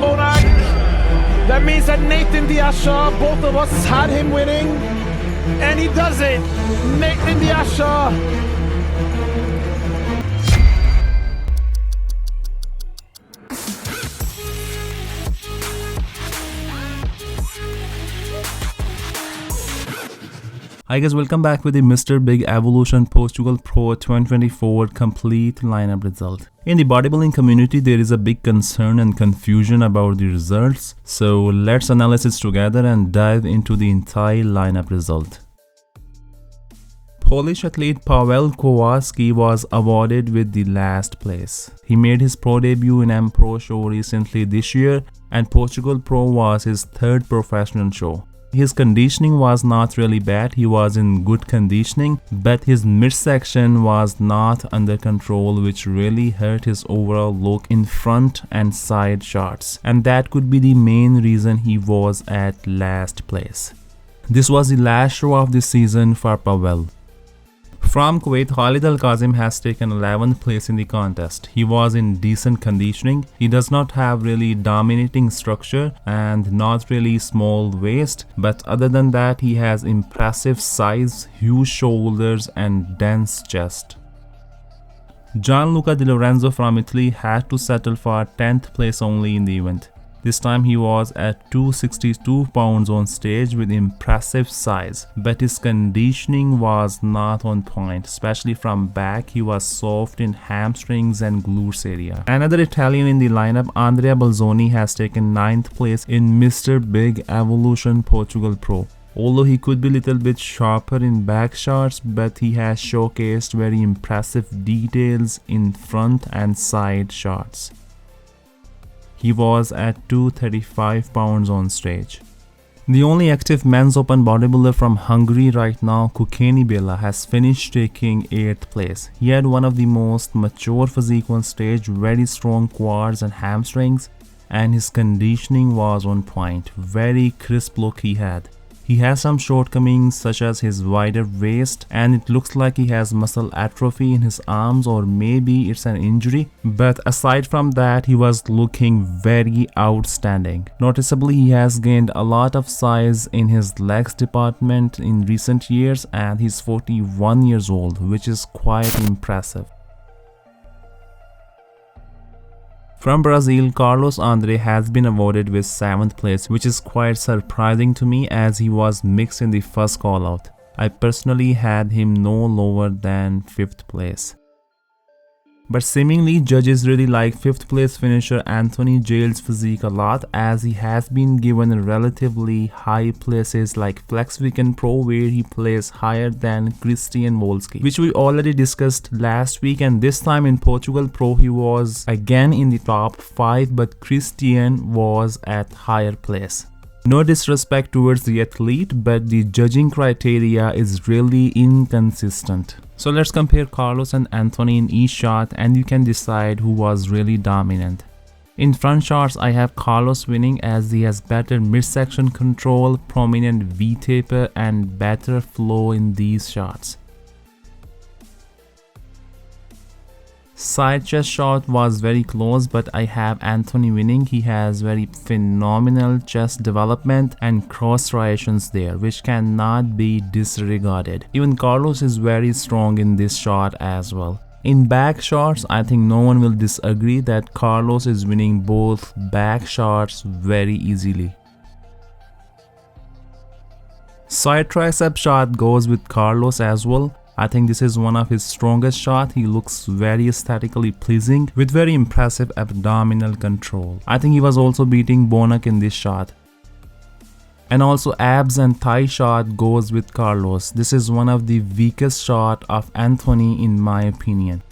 Bonei. That means that Nathan Diasha, both of us had him winning, and he does it. Nathan Diasha. Hi guys, welcome back with the Mr. Big Evolution Portugal Pro 2024 complete lineup result. In the bodybuilding community, there is a big concern and confusion about the results. So let's analyze it together and dive into the entire lineup result. Polish athlete Pel Kowalski was awarded with the last place. He made his pro debut in M Pro show recently this year, and Portugal Pro was his third professional show. His conditioning was not really bad, he was in good conditioning, but his midsection was not under control, which really hurt his overall look in front and side shots, and that could be the main reason he was at last place. This was the last show of the season for Pel. From Kuwait, Halid AlKazim has taken 11th place in the contest. He was in decent conditioning. He does not have really dominating structure and not really small waist, but other than that he has impressive size, huge shoulders and dense chest. Luca Lorenzo from Italy had to settle for 10th place only in the event. This time he was at 262 pounds on stage with impressive size, but his conditioning was not on point, especially from back. He was soft in hamstrings and glutes area. Another Italian in the lineup, Andrea Bonei, has taken 9th place in Mr. Big Evolution Portugal Pro. Although he could be a little bit sharper in back shots, but he has showcased very impressive details in front and side shots. He was at 235 pounds on stage. The only active men's open bodybuilder from Hungary right now, Kukan Baa, has finished taking 8th place. He had one of the most mature physique on stage, very strong quads and hamstrings, and his conditioning was on point. Very crisp look he had. He has some shortcomings such as his wider waist, and it looks like he has muscle atrophy in his arms, or maybe it's an injury, but aside from that he was looking very outstanding. Noticeably, he has gained a lot of size in his legs department in recent years, and he's 41 years old, which is quite impressive. From Brazil, Carlos Andre has been awarded with 7th place, which is quite surprising to me as he was mixed in the first call out. I personally had him no lower than 5th place. But seemingly judges really like 5th place finisher Anthony Jail's physique a lot, as he has been given relatively high places like Flex Weekend Pro, where he plays higher than Christian Wolski, which we already discussed last week, and this time in Portugal Pro he was again in the top 5, but Christian was at higher place. No disrespect towards the athlete, but the judging criteria is really inconsistent. So let's compare Carlos and Anthony in each shot and you can decide who was really dominant. In front shots, I have Carlos winning as he has better midsection control, prominent V-taper and better flow in these shots. Side chest shot was very close, but I have Anthony winning. He has very phenomenal chest development and cross striations there, which cannot be disregarded. Even Carlos is very strong in this shot as well. In back shots, I think no one will disagree that Carlos is winning both back shots very easily. Side tricep shot goes with Carlos as well. I think this is one of his strongest shots. He looks very aesthetically pleasing with very impressive abdominal control. I think he was also beating Bonk in this shot. And also abs and thigh shot goes with Carlos. This is one of the weakest shot of Anthony in my opinion.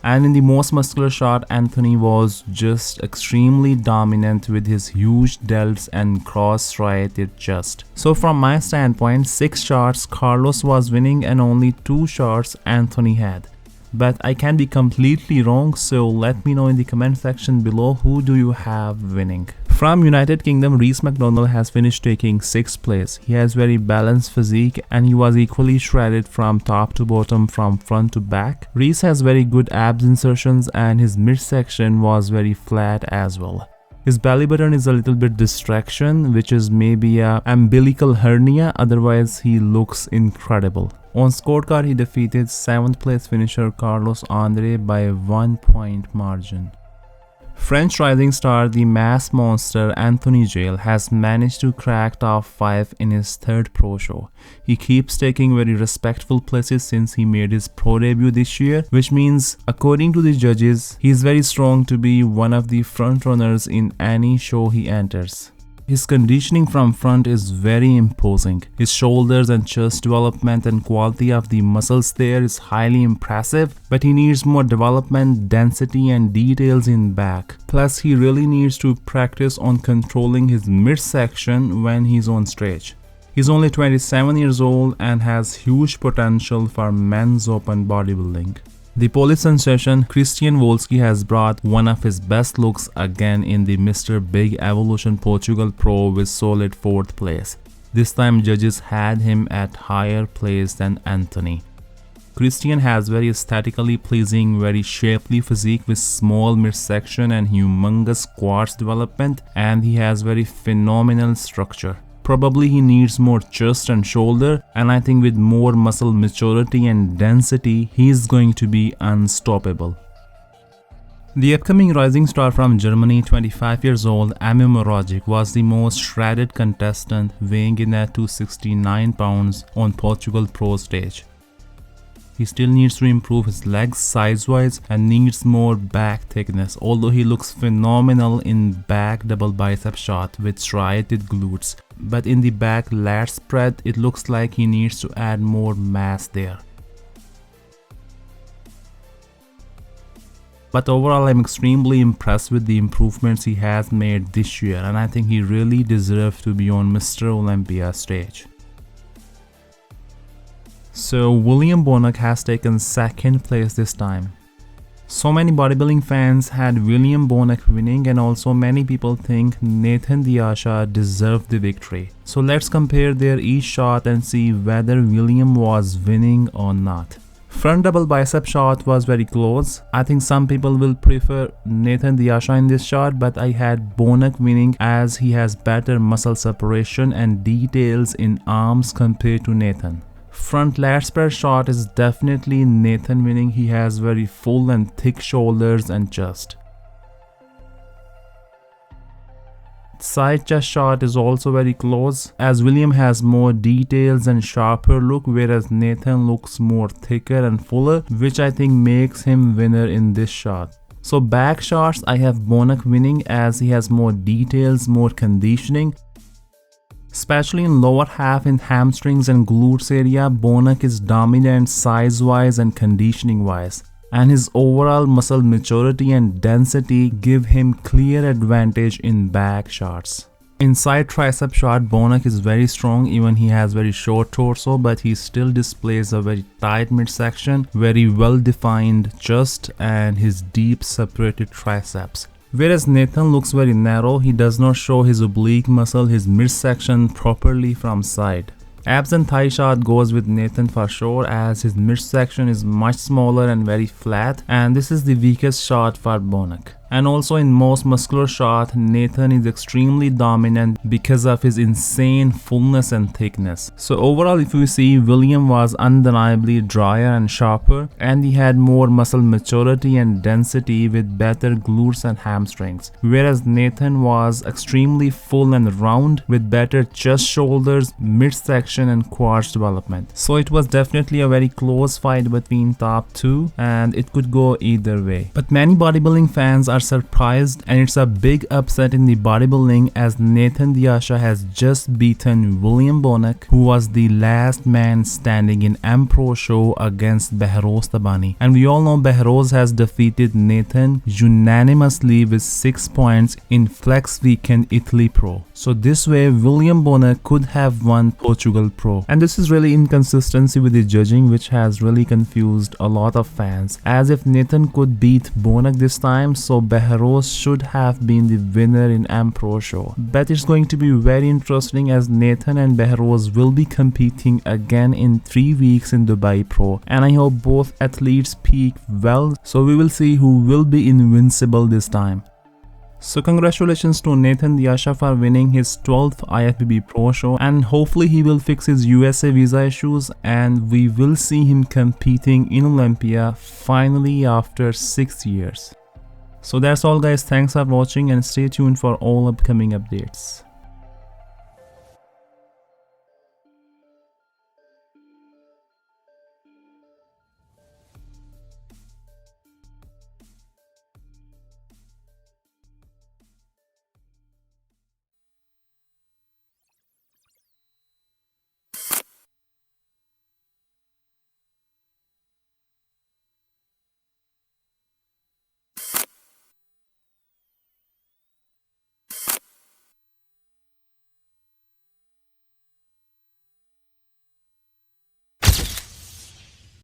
And in the most muscular shot, Anthony was just extremely dominant with his huge delts and cross-striated chest. So from my standpoint, 6 shots Carlos was winning and only 2 shots Anthony had. But I can be completely wrong, so let me know in the comment section below who do you have winning. From United Kingdom, Reece McDonald has finished taking 6th place. He has very balanced physique and he was equally shredded from top to bottom, from front to back. Reece has very good abs insertions and his midsection was very flat as well. His belly button is a little bit distraction, which is maybe a umbilical hernia, otherwise he looks incredible. On scorecard, he defeated 7th place finisher Carlos Andre by a 1-point margin. French rising star, the mass monster Anthony Jail, has managed to crack top 5 in his 3rd pro show. He keeps taking very respectful places since he made his pro debut this year, which means, according to the judges, he is very strong to be one of the front runners in any show he enters. His conditioning from front is very imposing. His shoulders and chest development and quality of the muscles there is highly impressive, but he needs more development, density and details in back. Plus, he really needs to practice on controlling his midsection when he's on stage. He's only 27 years old and has huge potential for men's open bodybuilding. The Polish sensation Kukan Baa has brought one of his best looks again in the Mr. Big Evolution Portugal Pro with solid 4th place. This time judges had him at higher place than Anthony. Kukan has very aesthetically pleasing, very shapely physique with small midsection and humongous quads development, and he has very phenomenal structure. Probably he needs more chest and shoulder, and I think with more muscle maturity and density, he is going to be unstoppable. The upcoming rising star from Germany, 25 years old, Amir Moragic, was the most shredded contestant, weighing in at 269 pounds on Portugal Pro stage. He still needs to improve his legs size-wise and needs more back thickness, although he looks phenomenal in back double bicep shot with striated glutes. But in the back lat spread, it looks like he needs to add more mass there. But overall, I'm extremely impressed with the improvements he has made this year, and I think he really deserves to be on Mr. Olympia stage. So William Bonk has taken 2nd place this time. So many bodybuilding fans had William Bonk winning, and also many people think Nathan Diasha deserved the victory. So let's compare their each shot and see whether William was winning or not. Front double bicep shot was very close. I think some people will prefer Nathan Diasha in this shot, but I had Bonk winning as he has better muscle separation and details in arms compared to Nathan. Front lat spread shot is definitely Nathan winning. He has very full and thick shoulders and chest. Side chest shot is also very close as William has more details and sharper look, whereas Nathan looks more thicker and fuller, which I think makes him winner in this shot. So back shots, I have Bonk winning as he has more details, more conditioning. Especially in lower half in hamstrings and glutes area, Bonk is dominant size-wise and conditioning-wise, and his overall muscle maturity and density give him clear advantage in back shots. Inside tricep shot, Bonk is very strong, even he has very short torso, but he still displays a very tight midsection, very well defined chest and his deep separated triceps. Whereas Nathan looks very narrow, he does not show his oblique muscle, his midsection properly from side. Abs and thigh shot goes with Nathan for sure as his midsection is much smaller and very flat, and this is the weakest shot for Bonk. And also in most muscular shot, Nathan is extremely dominant because of his insane fullness and thickness. So overall, if you see, William was undeniably drier and sharper, and he had more muscle maturity and density with better glutes and hamstrings. Whereas Nathan was extremely full and round with better chest, shoulders, midsection and quads development. So it was definitely a very close fight between top two, and it could go either way. But many bodybuilding fans are surprised, and it's a big upset in the bodybuilding as Nathan Diasha has just beaten William Bonk, who was the last man standing in M-Pro show against Behrouz Tabani. And we all know Behrouz has defeated Nathan unanimously with 6 points in Flex Weekend Italy Pro. So this way William Bonk could have won Portugal Pro. And this is really inconsistency with the judging, which has really confused a lot of fans, as if Nathan could beat Bonk this time, so Behrouz should have been the winner in AM Pro Show. But it's going to be very interesting as Nathan and Behrouz will be competing again in 3 weeks in Dubai Pro, and I hope both athletes peak well, so we will see who will be invincible this time. So congratulations to Nathan Diasha for winning his 12th IFBB Pro Show, and hopefully he will fix his USA visa issues and we will see him competing in Olympia finally after 6 years. So that's all guys, thanks for watching and stay tuned for all upcoming updates.